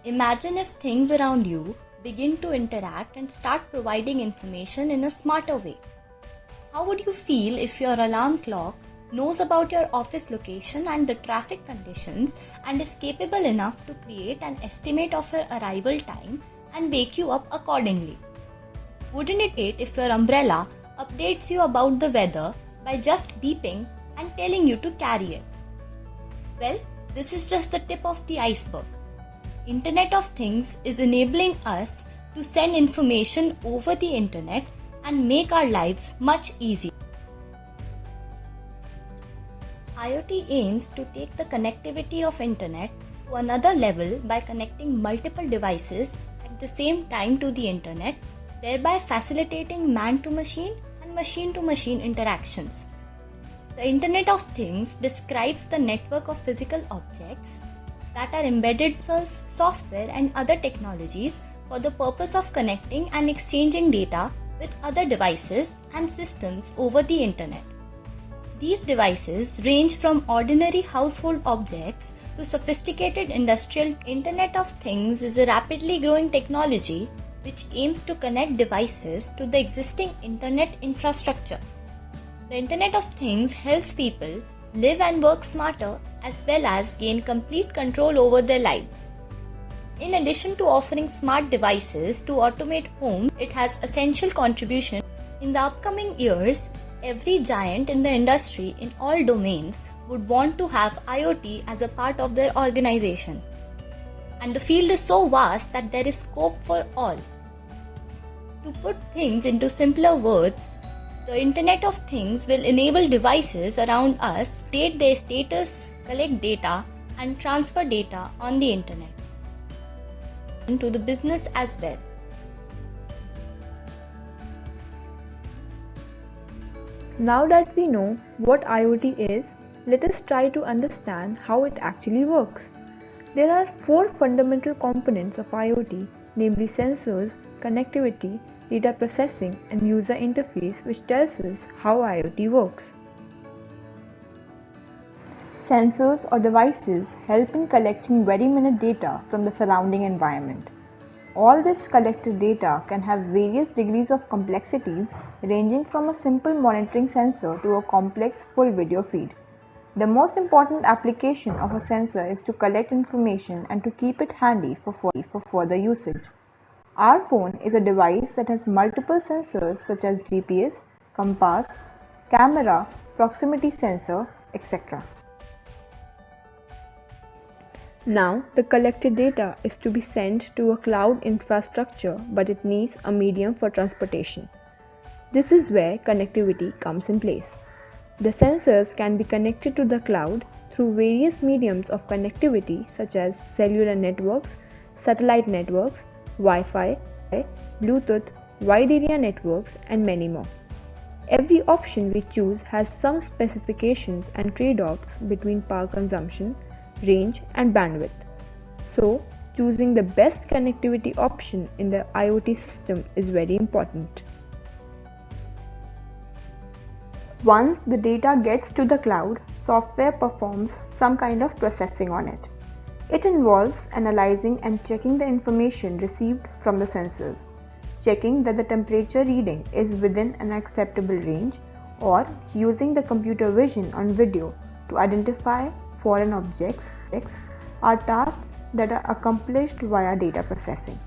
Imagine if things around you begin to interact and start providing information in a smarter way. How would you feel if your alarm clock knows about your office location and the traffic conditions and is capable enough to create an estimate of your arrival time and wake you up accordingly? Wouldn't it be great if your umbrella updates you about the weather by just beeping and telling you to carry it? Well, this is just the tip of the iceberg. Internet of Things is enabling us to send information over the internet and make our lives much easier. IoT aims to take the connectivity of internet to another level by connecting multiple devices at the same time to the internet, thereby facilitating man-to-machine and machine-to-machine interactions. The Internet of Things describes the network of physical objects that are embedded sensors, software and other technologies for the purpose of connecting and exchanging data with other devices and systems over the internet. These devices range from ordinary household objects to sophisticated industrial. Internet of Things is a rapidly growing technology which aims to connect devices to the existing internet infrastructure. The Internet of Things helps people live and work smarter as well as gain complete control over their lives. In addition to offering smart devices to automate homes, it has essential contribution. In the upcoming years, every giant in the industry in all domains would want to have IoT as a part of their organization. And the field is so vast that there is scope for all. To put things into simpler words, the Internet of Things will enable devices around us to update their status, collect data, and transfer data on the internet. To the business as well. Now that we know what IoT is, let us try to understand how it actually works. There are four fundamental components of IoT, namely sensors, connectivity, data processing, and user interface, which tells us how IoT works. Sensors or devices help in collecting very minute data from the surrounding environment. All this collected data can have various degrees of complexities ranging from a simple monitoring sensor to a complex full video feed. The most important application of a sensor is to collect information and to keep it handy for further usage. Our phone is a device that has multiple sensors such as GPS, compass, camera, proximity sensor, etc. Now, the collected data is to be sent to a cloud infrastructure, but it needs a medium for transportation. This is where connectivity comes in place. The sensors can be connected to the cloud through various mediums of connectivity such as cellular networks, satellite networks, Wi-Fi, Bluetooth, wide area networks, and many more. Every option we choose has some specifications and trade-offs between power consumption, range, and bandwidth. So, choosing the best connectivity option in the IoT system is very important. Once the data gets to the cloud, software performs some kind of processing on it. It involves analyzing and checking the information received from the sensors, checking that the temperature reading is within an acceptable range, or using the computer vision on video to identify foreign objects are tasks that are accomplished via data processing.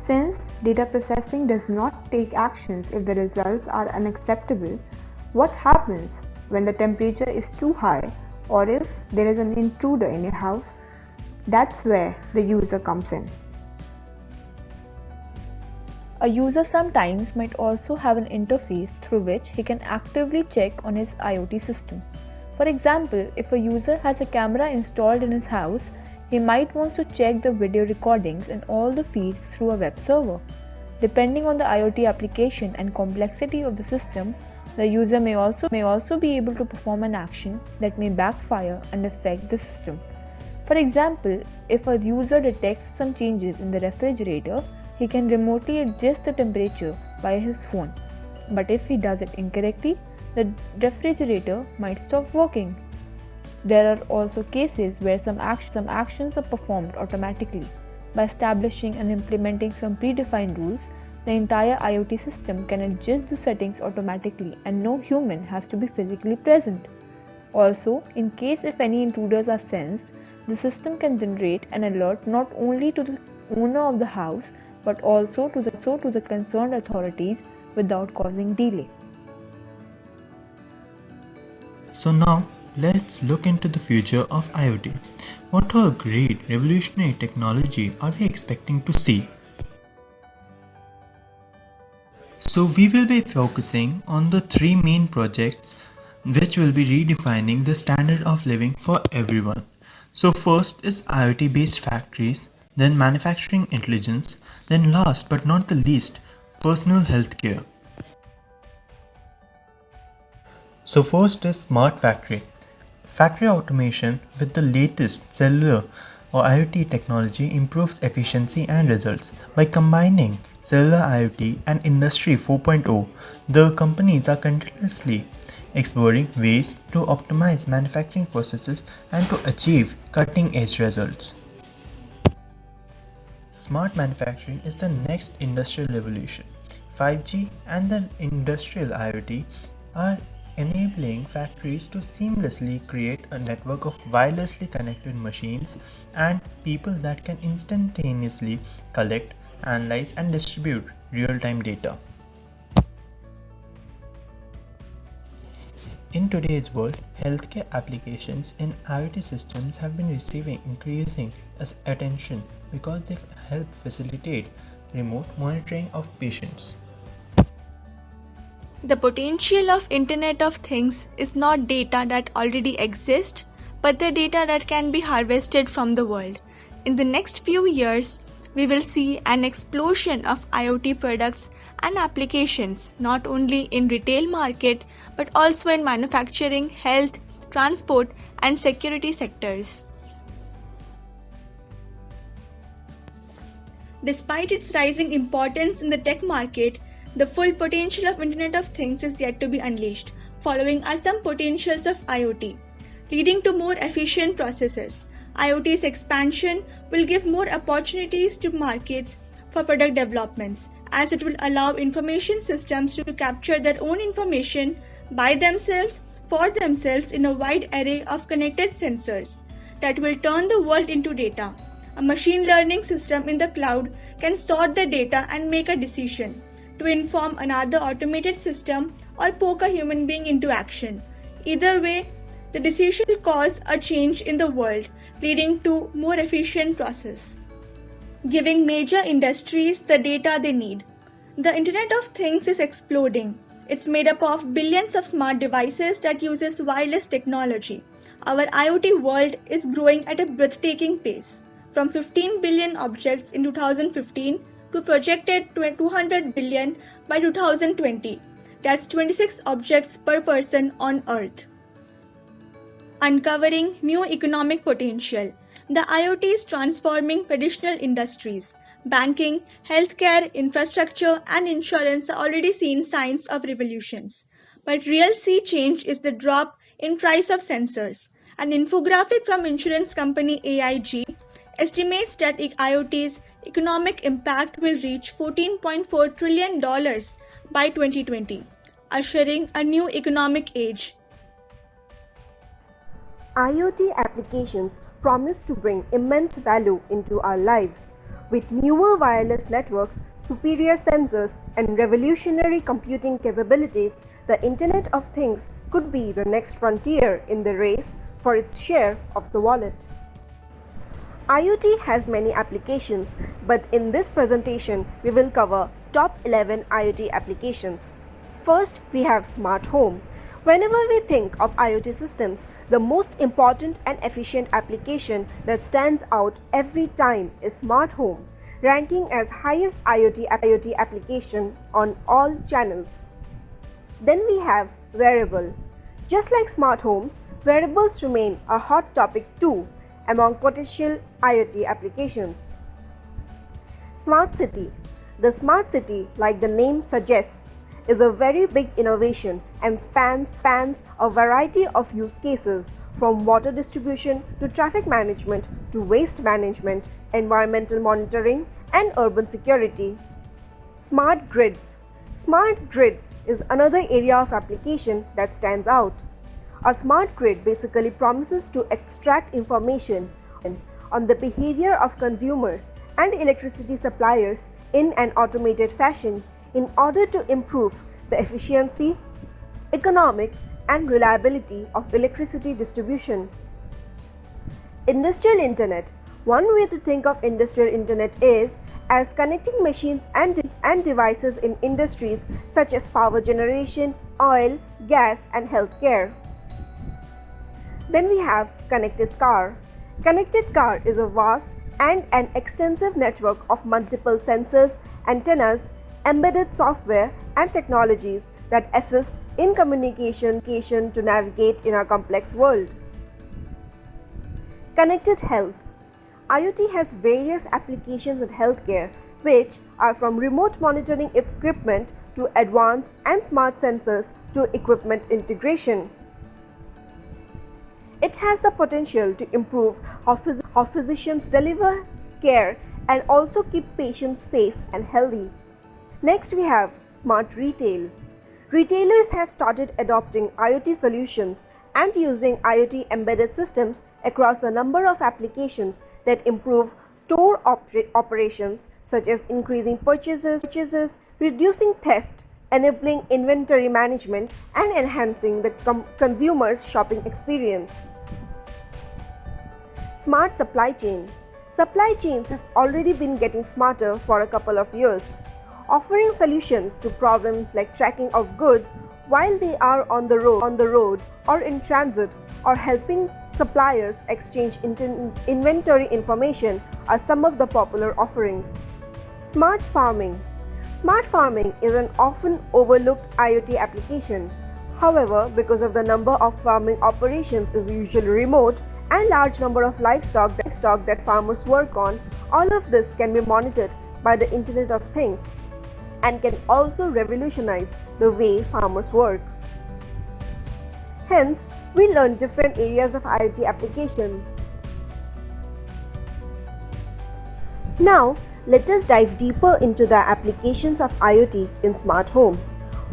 Since data processing does not take actions if the results are unacceptable, what happens when the temperature is too high or if there is an intruder in your house? That's where the user comes in. A user sometimes might also have an interface through which he can actively check on his IoT system. For example, if a user has a camera installed in his house, he might want to check the video recordings and all the feeds through a web server. Depending on the IoT application and complexity of the system, the user may also be able to perform an action that may backfire and affect the system. For example, if a user detects some changes in the refrigerator, he can remotely adjust the temperature via his phone. But if he does it incorrectly, the refrigerator might stop working. There are also cases where some actions are performed automatically. By establishing and implementing some predefined rules, the entire IoT system can adjust the settings automatically and no human has to be physically present. Also, in case if any intruders are sensed, the system can generate an alert not only to the owner of the house but also to the concerned authorities without causing delay. So now let's look into the future of IoT. What a great revolutionary technology are we expecting to see? So we will be focusing on the three main projects which will be redefining the standard of living for everyone. So first is IoT based factories, then manufacturing intelligence, then last but not the least, personal healthcare. So first is smart factory. Factory automation with the latest cellular or IoT technology improves efficiency and results. By combining cellular IoT and Industry 4.0, the companies are continuously exploring ways to optimize manufacturing processes and to achieve cutting-edge results. Smart manufacturing is the next industrial revolution. 5G and the industrial IoT are enabling factories to seamlessly create a network of wirelessly connected machines and people that can instantaneously collect, analyze, and distribute real-time data. In today's world, healthcare applications in IoT systems have been receiving increasing attention because they help facilitate remote monitoring of patients. The potential of Internet of Things is not data that already exists, but the data that can be harvested from the world. In the next few years, we will see an explosion of IoT products and applications not only in retail market but also in manufacturing, health, transport and security sectors. Despite its rising importance in the tech market, the full potential of Internet of Things is yet to be unleashed. Following are some potentials of IoT, leading to more efficient processes. IoT's expansion will give more opportunities to markets for product developments, as it will allow information systems to capture their own information by themselves, for themselves in a wide array of connected sensors that will turn the world into data. A machine learning system in the cloud can sort the data and make a decision to inform another automated system or poke a human being into action. Either way, the decision will cause a change in the world, leading to more efficient process, giving major industries the data they need. The Internet of Things is exploding. It's made up of billions of smart devices that uses wireless technology. Our IoT world is growing at a breathtaking pace, from 15 billion objects in 2015 to projected 200 billion by 2020. That's 26 objects per person on Earth. Uncovering new economic potential. The IoT is transforming traditional industries. Banking, healthcare, infrastructure, and insurance are already seeing signs of revolutions. But real sea change is the drop in price of sensors. An infographic from insurance company AIG estimates that IoT's economic impact will reach $14.4 trillion by 2020, ushering a new economic age. IoT applications promise to bring immense value into our lives. With newer wireless networks, superior sensors, and revolutionary computing capabilities, the Internet of Things could be the next frontier in the race for its share of the wallet. IoT has many applications, but in this presentation, we will cover top 11 IoT applications. First, we have smart home. Whenever we think of IoT systems, the most important and efficient application that stands out every time is smart home, ranking as highest IoT application on all channels. Then we have wearable. Just like smart homes, wearables remain a hot topic too among potential IoT applications. Smart city. The smart city, like the name suggests, is a very big innovation and spans a variety of use cases from water distribution to traffic management to waste management, environmental monitoring, and urban security. Smart grids. Smart grids is another area of application that stands out. A smart grid basically promises to extract information on the behavior of consumers and electricity suppliers in an automated fashion in order to improve the efficiency, economics, and reliability of electricity distribution. Industrial Internet. One way to think of industrial internet is as connecting machines and devices in industries such as power generation, oil, gas, and healthcare. Then we have connected car. Connected car is a vast and an extensive network of multiple sensors, antennas, embedded software, and technologies that assist in communication to navigate in our complex world. Connected health. IoT has various applications in healthcare, which are from remote monitoring equipment to advanced and smart sensors to equipment integration. It has the potential to improve how physicians deliver care and also keep patients safe and healthy. Next, we have smart retail. Retailers have started adopting IoT solutions and using IoT embedded systems across a number of applications that improve store operations, such as increasing purchases, reducing theft, enabling inventory management, and enhancing the consumer's shopping experience. Smart supply chain. Supply chains have already been getting smarter for a couple of years, offering solutions to problems like tracking of goods while they are on the road or in transit, or helping suppliers exchange inventory information are some of the popular offerings. Smart farming. Smart farming is an often overlooked IoT application. However, because of the number of farming operations is usually remote and large number of livestock that farmers work on, all of this can be monitored by the Internet of Things and can also revolutionize the way farmers work. Hence, we learn different areas of IoT applications. Now, let us dive deeper into the applications of IoT in smart home.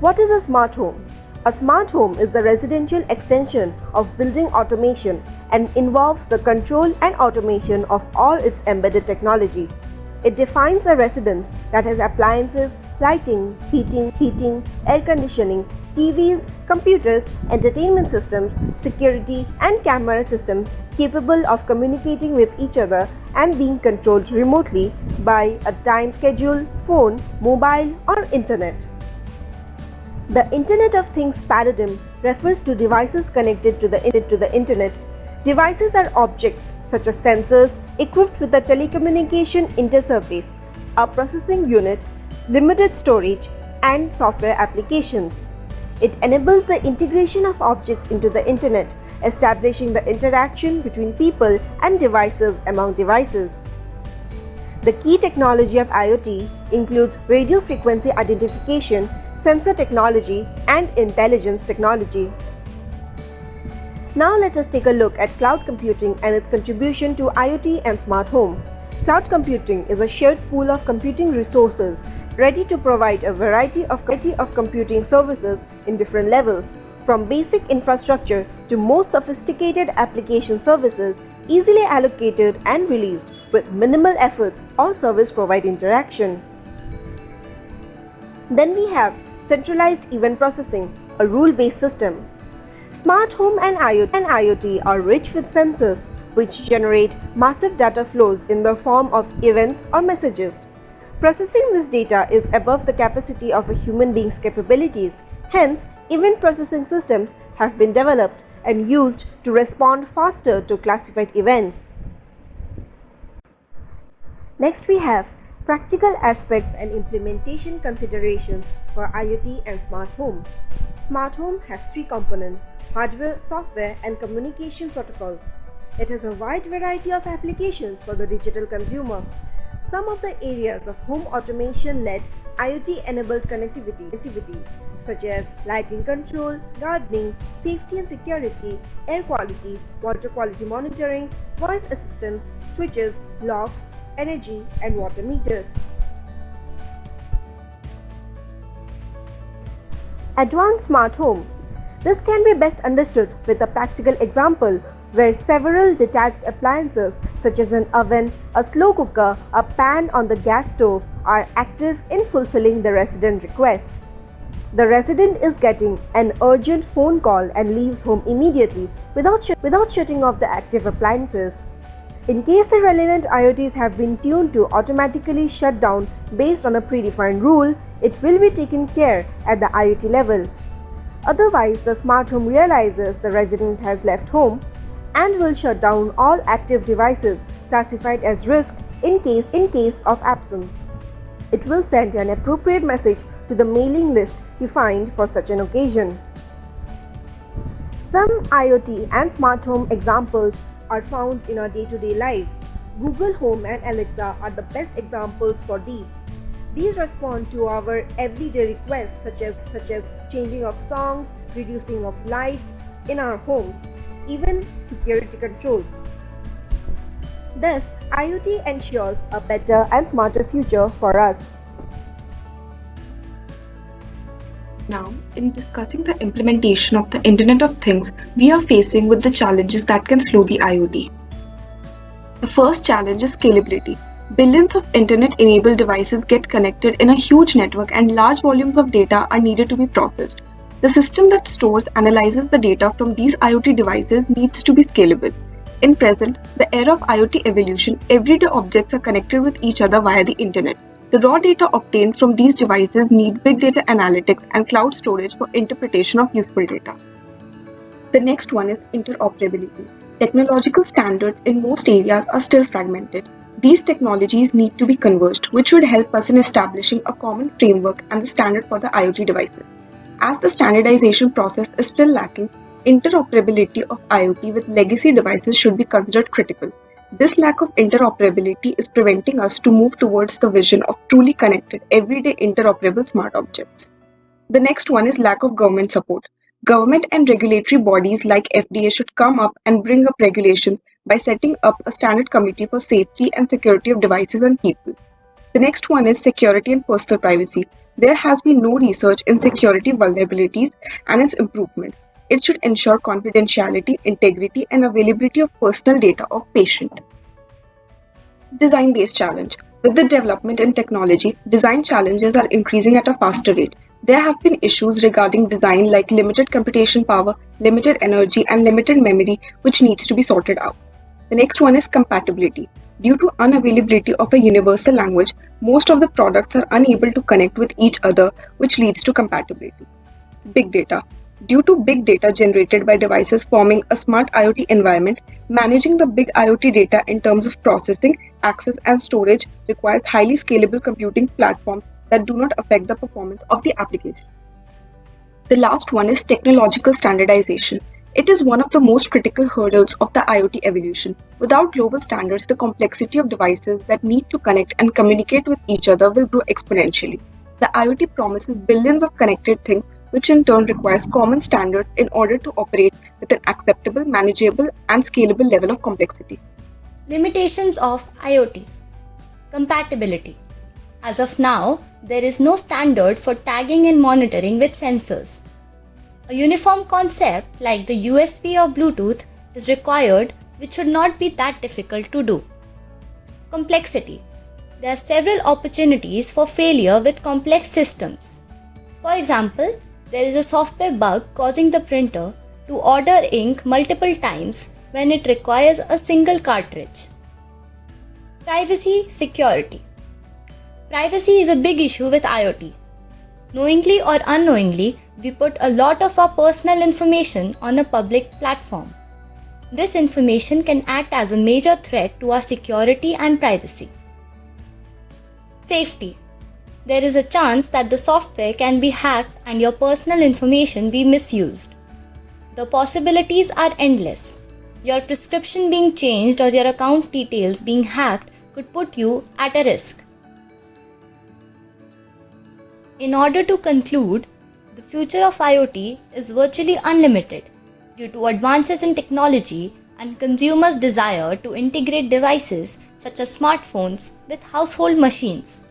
What is a smart home? A smart home is the residential extension of building automation and involves the control and automation of all its embedded technology. It defines a residence that has appliances, lighting, heating, air conditioning, TVs, computers, entertainment systems, security, and camera systems capable of communicating with each other and being controlled remotely by a time schedule, phone, mobile, or internet. The Internet of Things paradigm refers to devices connected to the internet. Devices are objects such as sensors equipped with a telecommunication interface, a processing unit, limited storage, and software applications. It enables the integration of objects into the internet, establishing the interaction between people and devices among devices. The key technology of IoT includes radio frequency identification, sensor technology, and intelligence technology. Now let us take a look at cloud computing and its contribution to IoT and smart home. Cloud computing is a shared pool of computing resources ready to provide a variety of computing services in different levels, from basic infrastructure to more sophisticated application services, easily allocated and released with minimal efforts or service provider interaction. Then we have centralized event processing, a rule-based system. Smart home and IoT are rich with sensors which generate massive data flows in the form of events or messages. Processing this data is above the capacity of a human being's capabilities. Hence, event processing systems have been developed and used to respond faster to classified events. Next, we have practical aspects and implementation considerations for IoT and smart home. Smart home has three components: hardware, software, and communication protocols. It has a wide variety of applications for the digital consumer. Some of the areas of home automation led IoT-enabled connectivity such as lighting control, gardening, safety and security, air quality, water quality monitoring, voice assistants, switches, locks, energy and water meters. Advanced smart home. This can be best understood with a practical example where several detached appliances such as an oven, a slow cooker, a pan on the gas stove are active in fulfilling the resident request. The resident is getting an urgent phone call and leaves home immediately without shutting off the active appliances. In case the relevant IoTs have been tuned to automatically shut down based on a predefined rule, it will be taken care at the IoT level. Otherwise, the smart home realizes the resident has left home and will shut down all active devices classified as risk in case of absence. It will send an appropriate message to the mailing list defined for such an occasion. Some IoT and smart home examples are found in our day-to-day lives. Google Home and Alexa are the best examples for these. These respond to our everyday requests such as changing of songs, reducing of lights in our homes, even security controls. Thus, IoT ensures a better and smarter future for us. Now, in discussing the implementation of the Internet of Things, we are facing with the challenges that can slow the IoT. The first challenge is scalability. Billions of internet-enabled devices get connected in a huge network and large volumes of data are needed to be processed. The system that stores analyzes the data from these IoT devices needs to be scalable. In present, the era of IoT evolution, everyday objects are connected with each other via the internet. The raw data obtained from these devices need big data analytics and cloud storage for interpretation of useful data. The next one is interoperability. Technological standards in most areas are still fragmented. These technologies need to be converged, which would help us in establishing a common framework and the standard for the IoT devices. As the standardization process is still lacking, interoperability of IoT with legacy devices should be considered critical. This lack of interoperability is preventing us to move towards the vision of truly connected, everyday interoperable smart objects. The next one is lack of government support. Government and regulatory bodies like FDA should come up and bring up regulations by setting up a standard committee for safety and security of devices and people. The next one is security and personal privacy. There has been no research in security vulnerabilities and its improvements. It should ensure confidentiality, integrity, and availability of personal data of patient. Design-based challenge. With the development in technology, design challenges are increasing at a faster rate. There have been issues regarding design like limited computation power, limited energy, and limited memory, which needs to be sorted out. The next one is compatibility. Due to unavailability of a universal language, most of the products are unable to connect with each other, which leads to compatibility. Big data. Due to big data generated by devices forming a smart IoT environment, managing the big IoT data in terms of processing, access, and storage requires highly scalable computing platforms that do not affect the performance of the application. The last one is technological standardization. It is one of the most critical hurdles of the IoT evolution. Without global standards, the complexity of devices that need to connect and communicate with each other will grow exponentially. The IoT promises billions of connected things, which in turn requires common standards in order to operate with an acceptable, manageable, and scalable level of complexity. Limitations of IoT. Compatibility. As of now, there is no standard for tagging and monitoring with sensors. A uniform concept like the USB or Bluetooth is required, which should not be that difficult to do. Complexity. There are several opportunities for failure with complex systems. For example, there is a software bug causing the printer to order ink multiple times when it requires a single cartridge. Privacy, security. Privacy is a big issue with IoT. Knowingly or unknowingly, we put a lot of our personal information on a public platform. This information can act as a major threat to our security and privacy. Safety. There is a chance that the software can be hacked and your personal information be misused. The possibilities are endless. Your prescription being changed or your account details being hacked could put you at a risk. In order to conclude, the future of IoT is virtually unlimited due to advances in technology and consumers' desire to integrate devices such as smartphones with household machines.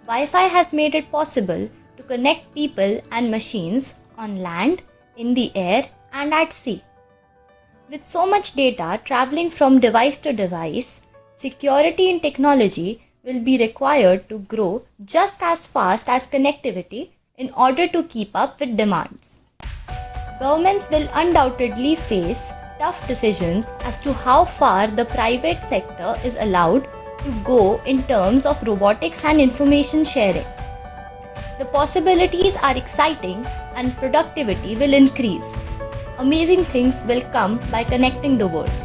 Wi-Fi has made it possible to connect people and machines on land, in the air, and at sea. With so much data traveling from device to device, security in technology will be required to grow just as fast as connectivity in order to keep up with demands. Governments will undoubtedly face tough decisions as to how far the private sector is allowed to go in terms of robotics and information sharing. The possibilities are exciting and productivity will increase. Amazing things will come by connecting the world.